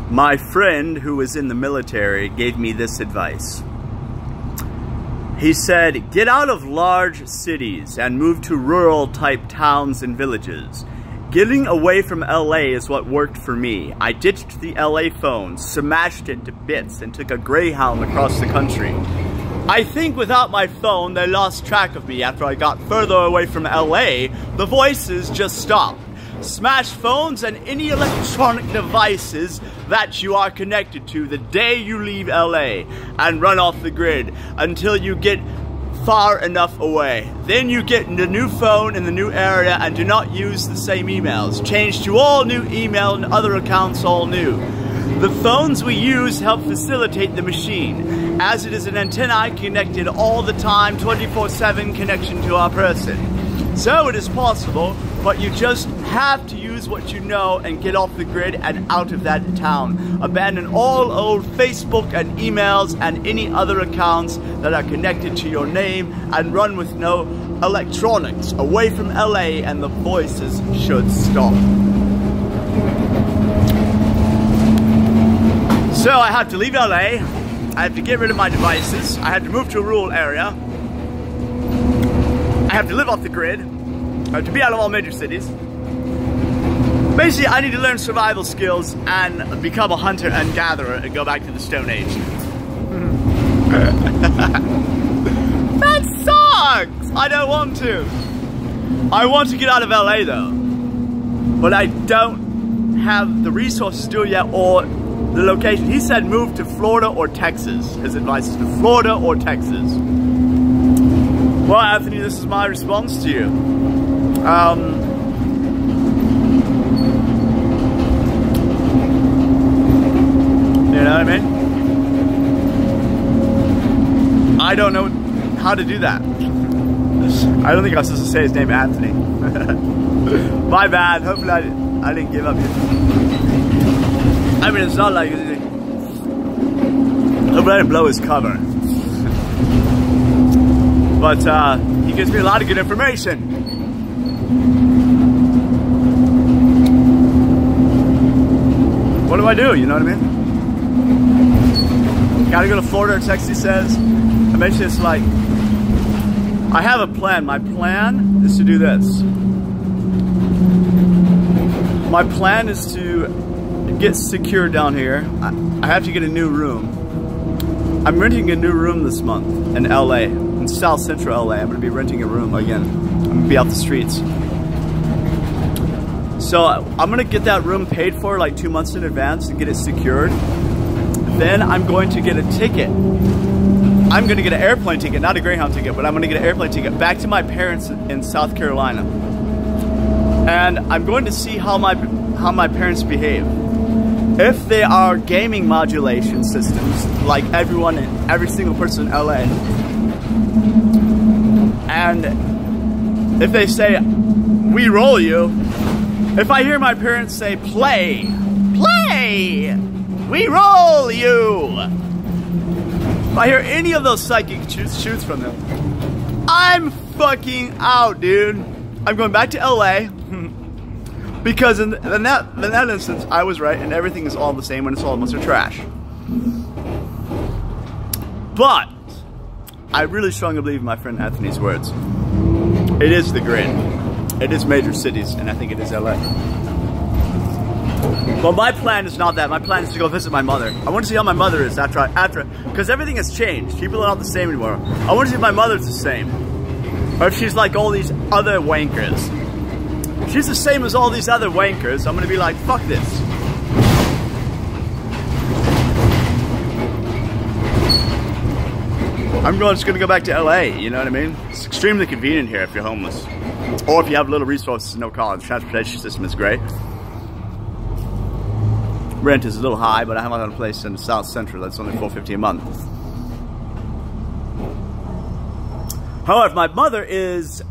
My friend who was in the military gave me this advice. He said, get out of large cities and move to rural type towns and villages. Getting away from LA is what worked for me. I ditched the LA phone, smashed it to bits, and took a Greyhound across the country. I think without my phone, they lost track of me. After I got further away from LA, the voices just stopped. Smash phones and any electronic devices that you are connected to the day you leave LA, and run off the grid until you get far enough away. Then you get the new phone in the new area and do not use the same emails. Change to all new email and other accounts all new. The phones we use help facilitate the machine, as it is an antenna connected all the time, 24/7 connection to our person. So it is possible, but you just have to use what you know and get off the grid and out of that town. Abandon all old Facebook and emails and any other accounts that are connected to your name, and run with no electronics away from LA, and the voices should stop. So I have to leave LA, I have to get rid of my devices, I have to move to a rural area, I have to live off the grid, I have to be out of all major cities. Basically, I need to learn survival skills and become a hunter and gatherer and go back to the Stone Age. That sucks! I don't want to. I want to get out of LA though, but I don't have the resources to do it yet, or the location. He said move to Florida or Texas. His advice is to Florida or Texas. Well, Anthony, this is my response to you. You know what I mean? I don't know how to do that. I don't think I was supposed to say his name, Anthony. My bad. Hopefully I didn't give up yet. I mean, it's not like... Hopefully I didn't blow his cover. But he gives me a lot of good information. What do I do? You know what I mean? Gotta go to Florida or Texas, he says. Eventually it's like, I have a plan. My plan is to do this. My plan is to get secure down here. I have to get a new room. I'm renting a new room this month in LA, in South Central LA. I'm gonna be renting a room again. I'm gonna be out the streets. So I'm gonna get that room paid for like 2 months in advance and get it secured. Then I'm going to get a ticket. I'm gonna get an airplane ticket, not a Greyhound ticket, but I'm gonna get an airplane ticket back to my parents in South Carolina. And I'm going to see how my parents behave. If they are gaming modulation systems, like every single person in LA, and if they say, we roll you, if I hear my parents say, play, play, we roll you, if I hear any of those psychic shoots from them, I'm fucking out, dude. I'm going back to LA. Because in that instance, I was right, and everything is all the same when it's all a bunch of trash. But I really strongly believe in my friend Anthony's words. It is the grid. It is major cities, and I think it is LA. But my plan is not that. My plan is to go visit my mother. I want to see how my mother is after, because everything has changed. People are not the same anymore. I want to see if my mother's the same, or if she's like all these other wankers. If she's the same as all these other wankers, I'm gonna be like, fuck this. I'm just gonna go back to LA, you know what I mean? It's extremely convenient here if you're homeless. Or if you have little resources, no college. Transportation system is great. Rent is a little high, but I have a place in South Central that's only $4.50 a month. However, my mother is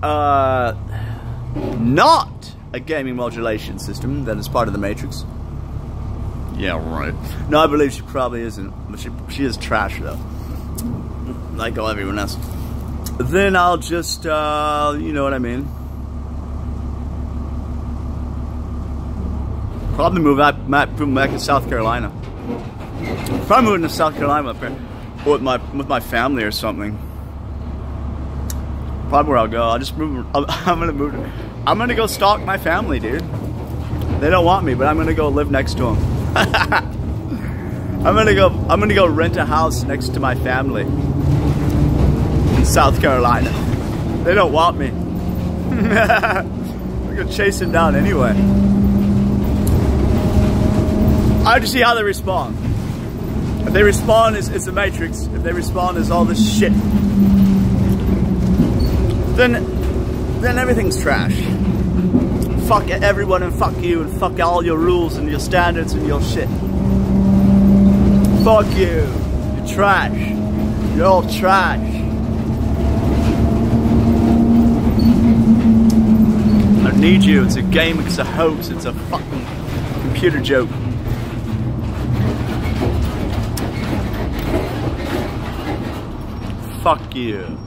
not a gaming modulation system that is part of the Matrix. Yeah, right. No, I believe she probably isn't, but she is trash though, like all everyone else. Then I'll just, you know what I mean. Probably move back to South Carolina. Probably moving to South Carolina up there with my family or something. Probably where I'll go. I'll just move. I'm gonna go stalk my family, dude. They don't want me, but I'm gonna go live next to them. I'm gonna go rent a house next to my family in South Carolina. They don't want me. I'm gonna chase them down anyway. I have to see how they respond. If they respond as the Matrix, if they respond as all this shit, then everything's trash. Fuck everyone and fuck you and fuck all your rules and your standards and your shit. Fuck you. You're trash. You're all trash. I don't need you. It's a game. It's a hoax. It's a fucking computer joke. Fuck you.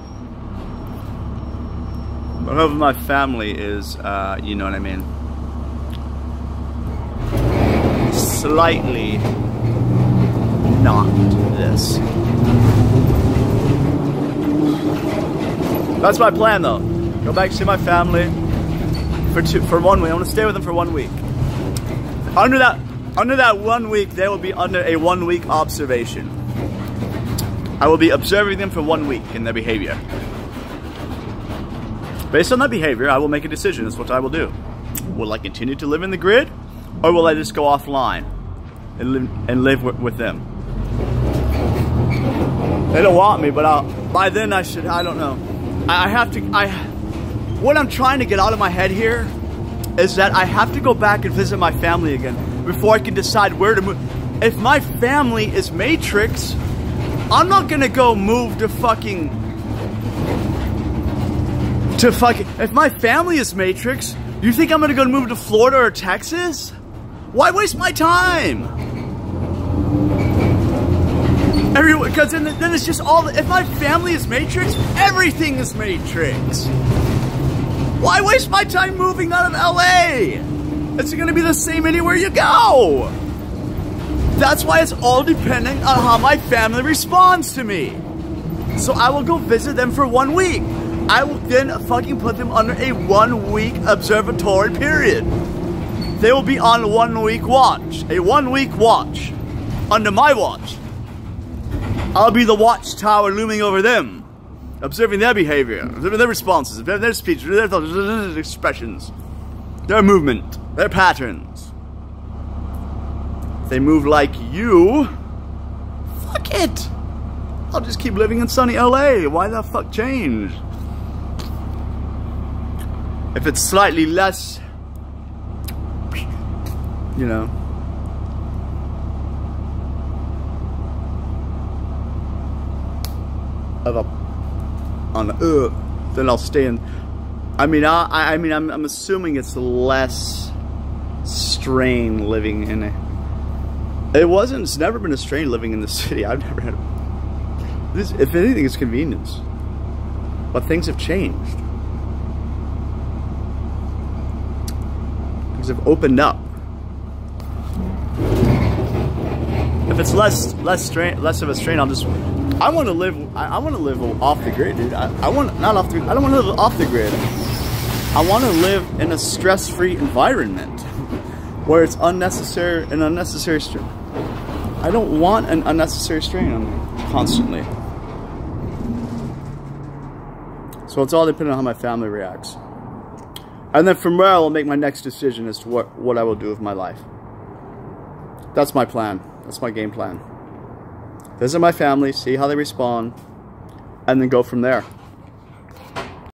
But however my family is, you know what I mean, slightly not this. That's my plan though. Go back to see my family for 1 week. I want to stay with them for 1 week. Under that 1 week, they will be under a 1 week observation. I will be observing them for 1 week in their behavior. Based on that behavior, I will make a decision as to what I will do. Will I continue to live in the grid, or will I just go offline and live with them? They don't want me, but by then I should, I don't know. What I'm trying to get out of my head here is that I have to go back and visit my family again before I can decide where to move. If my family is Matrix, I'm not gonna go move to fucking... If my family is Matrix, you think I'm gonna go move to Florida or Texas? Why waste my time? Because then it's just all... If my family is Matrix, everything is Matrix. Why waste my time moving out of LA? It's gonna be the same anywhere you go. That's why it's all dependent on how my family responds to me. So I will go visit them for 1 week. I will then fucking put them under a 1 week observatory period. They will be on 1 week watch. A 1 week watch. Under my watch. I'll be the watchtower looming over them. Observing their behavior. Observing their responses. Their speech. Their thoughts. Their expressions. Their movement. Their patterns. If they move like you, fuck it. I'll just keep living in sunny LA. Why the fuck change? If it's slightly less, you know, of a on the then I'll stay in. I mean, I'm assuming it's less strain living in a. It's never been a strain living in the city. I've never had. If anything, it's convenience. But things have changed. Things have opened up. If it's less of a strain, I want to live off the grid, dude. I don't want to live off the grid. I want to live in a stress-free environment where it's an unnecessary strain. I don't want an unnecessary strain on me constantly. So it's all dependent on how my family reacts. And then from there, I'll make my next decision as to what I will do with my life. That's my plan. That's my game plan. Visit my family, see how they respond, and then go from there.